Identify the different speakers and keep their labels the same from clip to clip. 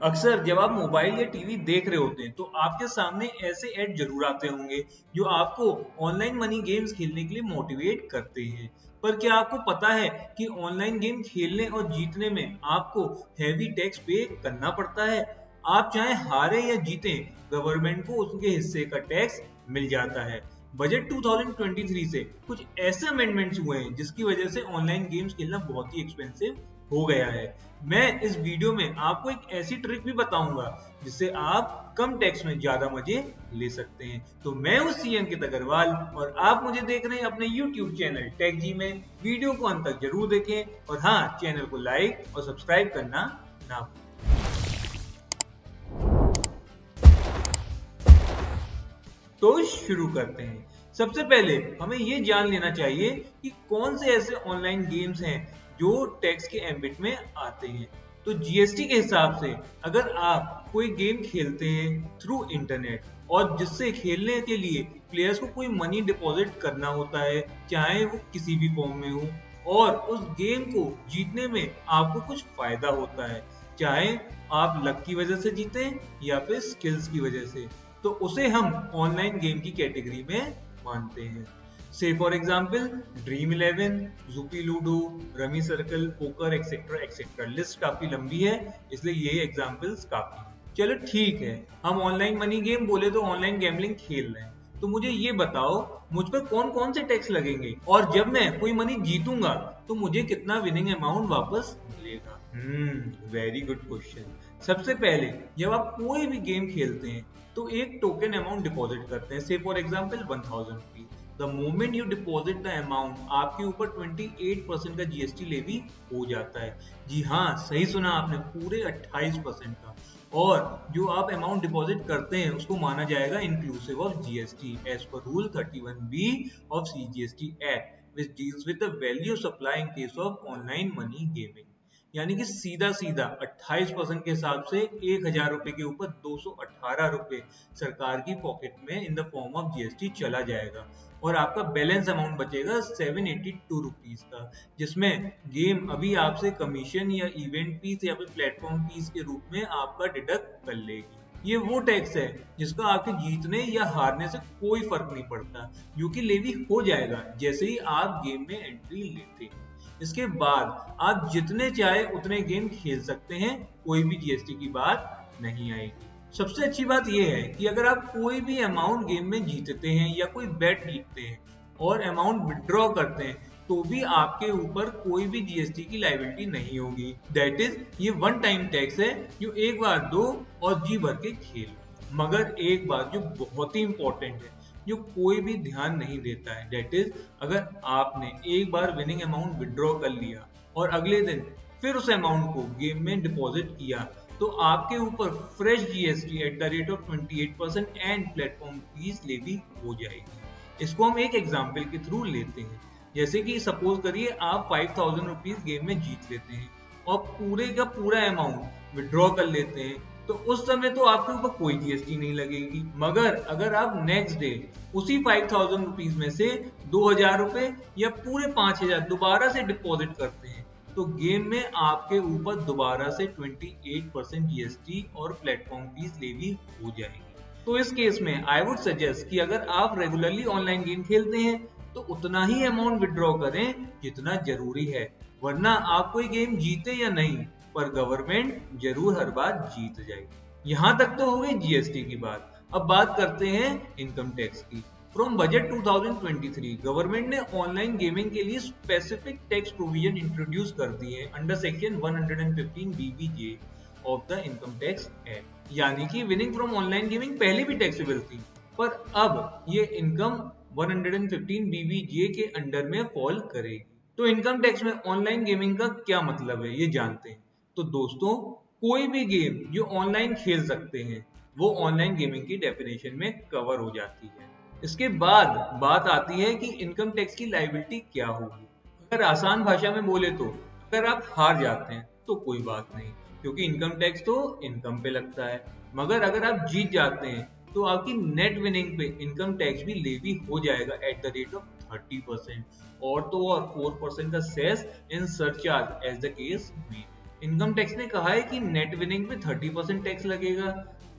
Speaker 1: अक्सर जब आप मोबाइल या टीवी देख रहे होते हैं तो आपके सामने ऐसे ऐड जरूर आते होंगे जो आपको ऑनलाइन मनी गेम्स खेलने के लिए मोटिवेट करते हैं। पर क्या आपको पता है कि ऑनलाइन गेम खेलने और जीतने में आपको हैवी टैक्स पे करना पड़ता है। आप चाहे हारे या जीतें, गवर्नमेंट को उसके हिस्से का टैक्स मिल जाता है। बजट 2023 से कुछ ऐसे अमेंडमेंट्स हुए हैं जिसकी वजह से ऑनलाइन गेम्स खेलना बहुत ही एक्सपेंसिव हो गया है। मैं इस वीडियो में आपको एक ऐसी ट्रिक भी बताऊंगा जिससे आप कम टैक्स में ज्यादा मजे ले सकते हैं। तो मैं हूं सी अंकित अग्रवाल और आप मुझे देख रहे हैं अपने YouTube चैनल टेक जी में। वीडियो को अंत तक जरूर देखें और हाँ, चैनल को लाइक और सब्सक्राइब करना ना भूलें। तो शुरू करते हैं। सबसे पहले हमें ये जान लेना चाहिए कि कौन से ऐसे ऑनलाइन गेम्स हैं जो टैक्स के एम्बिट में आते हैं। तो जीएसटी के हिसाब से अगर आप कोई गेम खेलते हैं थ्रू इंटरनेट और जिससे खेलने के लिए प्लेयर्स को कोई मनी डिपॉजिट करना होता है, चाहे वो किसी भी फॉर्म में हो, और उस गेम को जीतने में आपको कुछ फायदा होता है, चाहे आप लक की वजह से जीते या फिर स्किल्स की वजह से, तो उसे हम ऑनलाइन गेम की कैटेगरी में मानते हैं। से for example dream 11, Zupee ludo, rummy circle, poker etcetera etcetera. List काफी लंबी है इसलिए ये एग्जाम्पल्स काफी। चलो ठीक है, हम ऑनलाइन मनी गेम बोले तो ऑनलाइन गैम्बलिंग खेल रहे हैं। तो मुझे ये बताओ, मुझ पर कौन कौन से टैक्स लगेंगे और जब मैं कोई मनी जीतूंगा तो मुझे कितना विनिंग अमाउंट वापस मिलेगा? Very good question. सबसे पहले जब आप कोई भी गेम खेलते हैं तो एक टोकन अमाउंट डिपॉजिट करते हैं। से for example 1000 rupees. The moment you deposit the amount, आपके ऊपर 28% का जीएसटी लेवी हो जाता है। जी हाँ, सही सुना आपने, पूरे 28% का। और जो आप अमाउंट डिपॉजिट करते हैं उसको माना जाएगा inclusive of GST as per rule 31B of CGST act which deals with the value supply in case of online money gaming. यानी कि सीधा सीधा 28% के हिसाब से 1000 रुपए के ऊपर 218 रुपए सरकार की पॉकेट में in the form of GST चला जाएगा और आपका बैलेंस अमाउंट बचेगा 782 रुपीज का, जिसमें गेम अभी आपसे कमीशन या इवेंट फीस या फिर प्लेटफॉर्म फीस के रूप में आपका डिडक्ट कर लेगी। ये वो टैक्स है जिसका आपके जीतने या हारने से कोई फर्क नहीं पड़ता, जो कि लेवी हो जाएगा जैसे ही आप गेम में एंट्री लेते हैं। इसके बाद आप जितने चाहे उतने गेम खेल सकते हैं, कोई भी जीएसटी की बात नहीं आएगी। सबसे अच्छी बात यह है कि अगर आप कोई भी अमाउंट गेम में जीतते हैं या कोई बेट जीतते हैं और अमाउंट विड्रॉ करते हैं तो भी आपके ऊपर कोई भी जीएसटी की लायबिलिटी नहीं होगी। दैट इज, ये वन टाइम टैक्स है जो एक बार दो और जी भर के खेल। मगर एक बात जो बहुत ही इंपॉर्टेंट है, जो कोई भी ध्यान नहीं देता है, दैट इज, अगर आपने एक बार विनिंग अमाउंट विड्रॉ कर लिया और अगले दिन फिर उस अमाउंट को गेम में डिपॉजिट किया तो आपके ऊपर fresh GST at the rate of 28% and platform fees levy हो जाएगी। इसको हम एक एग्जांपल के थ्रू लेते हैं। जैसे कि सपोज करिए आप 5000 रुपीज गेम में जीत लेते हैं और पूरे का पूरा अमाउंट विड्रॉ कर लेते हैं, तो उस समय तो आपके ऊपर कोई जीएसटी नहीं लगेगी। मगर अगर आप नेक्स्ट डे उसी 5000 रुपीज में से 2000 रुपए या पूरे 5000 दोबारा से डिपॉजिट करते हैं तो गेम में आपके ऊपर दोबारा से 28% जीएसटी और प्लेटफॉर्म फीस लेवी हो जाएगी। तो इस केस में आई वुड सजेस्ट कि अगर आप रेगुलरली ऑनलाइन गेम खेलते हैं तो उतना ही अमाउंट विड्रॉ करें जितना जरूरी है, वरना आप कोई गेम जीते या नहीं पर गवर्नमेंट जरूर हर बार जीत जाएगी। यहाँ तक तो हो गई जीएसटी की बात। अब बात करते हैं इनकम टैक्स की। फ्रॉम बजट 2023 गवर्नमेंट ने ऑनलाइन गेमिंग के लिए स्पेसिफिक टैक्स प्रोविजन इंट्रोड्यूस कर दी है under section 115 BBJ of the income tax act. यानी कि विनिंग फ्रॉम ऑनलाइन गेमिंग पहले भी टैक्सेबल थी, पर अब ये इनकम 115 बीबीजे के अंडर में फॉल करेगी। तो इनकम टैक्स में ऑनलाइन गेमिंग का क्या मतलब है ये जानते हैं। तो दोस्तों, कोई भी गेम जो ऑनलाइन खेल सकते हैं वो ऑनलाइन गेमिंग की डेफिनेशन में कवर हो जाती है। इसके बाद बात आती है कि इनकम टैक्स की लायबिलिटी क्या होगी। अगर आसान भाषा में बोले तो अगर आप हार जाते हैं तो कोई बात नहीं, क्योंकि इनकम टैक्स तो इनकम पे लगता है। मगर अगर आप जीत जाते हैं तो आपकी नेट विनिंग पे इनकम टैक्स भी लेवी हो जाएगा एट द रेट ऑफ 30%, और तो और 4% का cess in surcharge as the case में। इनकम टैक्स ने कहा है कि नेट विनिंग पे 30% टैक्स लगेगा।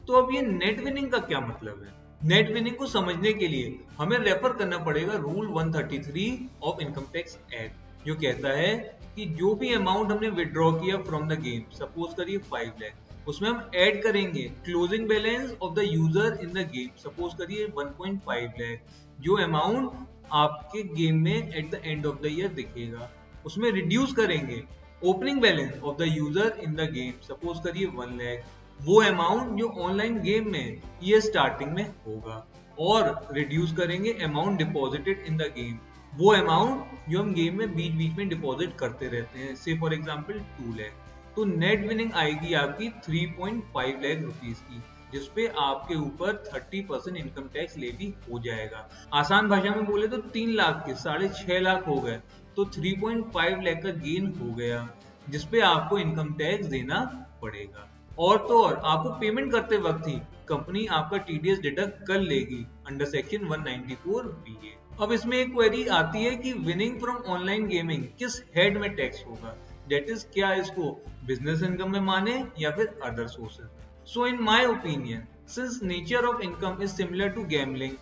Speaker 1: तो अब ये नेट विनिंग का क्या मतलब है? नेट विनिंग को समझने के लिए हमें रेफर करना पड़ेगा rule 133 of income tax act, जो कहता है कि जो भी अमाउंट हमने विड्रॉ किया फ्रॉम द गेम, सपोज करिए 5 लाख, उसमें हम ऐड करेंगे closing balance of the user in the game, suppose करिए 1.5 लाख, जो अमाउंट आपके गेम में at the end of the year दिखेगा। उसमें रिड्यूस करेंगे opening balance of the user in the game, suppose करिए 1 लाख, वो अमाउंट जो ऑनलाइन गेम में ये स्टार्टिंग में होगा। और रिड्यूस करेंगे amount deposited in the game, वो अमाउंट जो हम गेम में बीच बीच में डिपॉजिट करते रहते हैं, से फॉर एग्जांपल 2 लाख। तो नेट विनिंग आएगी आपकी 3.5 लाख रुपीस की, जिसपे आपके ऊपर 30% इनकम टैक्स लेवी हो जाएगा। आसान भाषा में बोले तो 3 लाख के 6.5 लाख हो गए, तो 3.5 लाख का गेन हो गया, जिसपे आपको इनकम टैक्स देना पड़ेगा। और तो और आपको पेमेंट करते वक्त ही कंपनी आपका टीडीएस डिडक्ट कर लेगी अंडर सेक्शन 194 बीए। अब इसमें एक क्वेरी आती है कि विनिंग फ्रॉम ऑनलाइन गेमिंग किस हेड में टैक्स होगा, दैट इज क्या इसको बिजनेस इनकम में माने या फिर other sources. So in my opinion, since nature of income is similar to gambling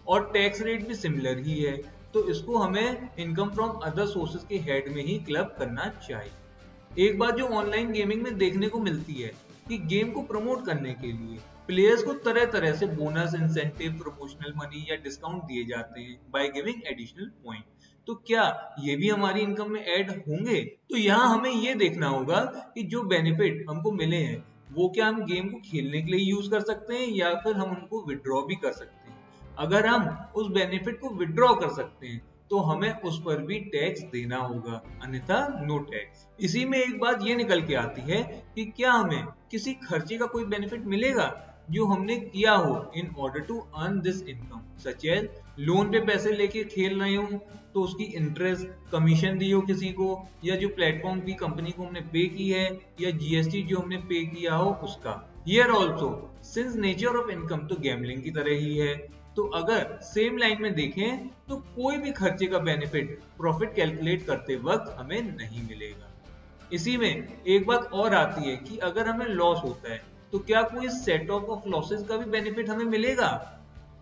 Speaker 1: और टैक्स रेट भी सिमिलर ही है, तो इसको हमें इनकम फ्रॉम अदर सोर्सेज के हेड में ही क्लब करना चाहिए। एक बात जो ऑनलाइन गेमिंग में देखने को मिलती है कि गेम को प्रमोट करने के लिए प्लेयर्स को तरह तरह से बोनस, इंसेंटिव, प्रमोशनल मनी या डिस्काउंट दिए जाते हैं बाय गिविंग एडिशनल पॉइंट। तो क्या ये भी हमारी इनकम में ऐड होंगे? तो यहाँ हमें ये देखना होगा कि जो बेनिफिट हमको मिले हैं वो क्या हम गेम को खेलने के लिए यूज कर सकते हैं या फिर हम उनको विड्रॉ भी कर सकते हैं। अगर हम उस बेनिफिट को विड्रॉ कर सकते हैं तो हमें उस पर भी टैक्स देना होगा, अन्यथा नो टैक्स। इसी में एक बात ये निकल के आती है कि क्या हमें किसी खर्चे का कोई बेनिफिट मिलेगा जो हमने किया हो in order to earn this income, such as loan पे पैसे लेके खेल रहे हो तो उसकी इंटरेस्ट, कमीशन दी हो किसी को, या जो प्लेटफॉर्म की कंपनी को हमने पे की है, या जीएसटी जो हमने पे किया हो उसका। Here also since nature of income तो गैम्बलिंग की तरह ही है, तो अगर सेम लाइन में देखें तो कोई भी खर्चे का बेनिफिट प्रॉफिट कैलकुलेट करते वक्त हमें नहीं मिलेगा। इसी में एक बात और आती है कि अगर हमें लॉस होता है तो क्या कोई सेट ऑफ लॉसेस का भी बेनिफिट हमें मिलेगा,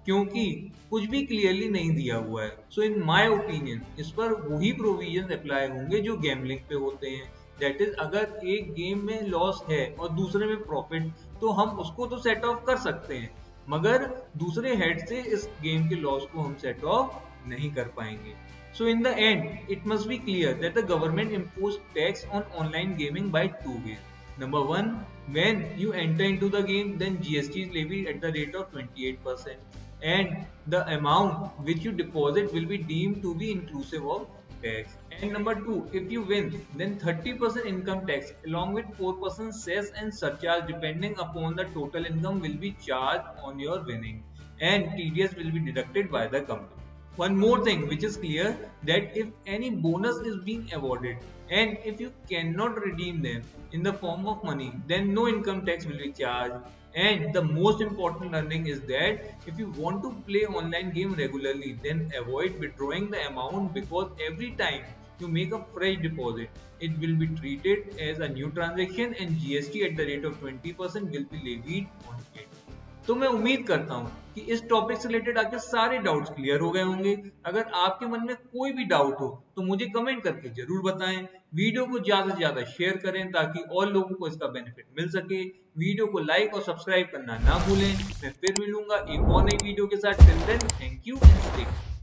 Speaker 1: क्योंकि कुछ भी क्लियरली नहीं दिया हुआ है। सो इन माय ओपिनियन इस पर वही प्रोविजन अप्लाई होंगे जो गैम्बलिंग पे होते हैं, दैट इज अगर एक गेम में लॉस है और दूसरे में प्रॉफिट, तो हम उसको तो सेट ऑफ कर सकते हैं, मगर दूसरे हेड से इस गेम के लॉस को हम सेट ऑफ नहीं कर पाएंगे। So in the end, it must be clear that the government imposed tax on online gaming by two ways. Number one, when you enter into the game, then GST is levied at the rate of 28%, and the amount which you deposit will be deemed to be inclusive of tax. And number two, if you win, then 30% income tax along with 4% cess and surcharge depending upon the total income will be charged on your winning, and TDS will be deducted by the company. One more thing which is clear, that if any bonus is being awarded and if you cannot redeem them in the form of money, then no income tax will be charged. And the most important learning is that if you want to play online game regularly, then avoid withdrawing the amount, because every time you make a fresh deposit, it will be treated as a new transaction and GST at the rate of 20% will be levied on it. तो मैं उम्मीद करता हूँ कि इस topic से related आपके सारे डाउट्स क्लियर हो गए होंगे। अगर आपके मन में कोई भी डाउट हो तो मुझे कमेंट करके जरूर बताएं। वीडियो को ज्यादा से ज्यादा शेयर करें ताकि और लोगों को इसका बेनिफिट मिल सके। वीडियो को लाइक और सब्सक्राइब करना ना भूलें। मैं फिर मिलूंगा एक और नई वीडियो के साथ। Till then, thank you and stay.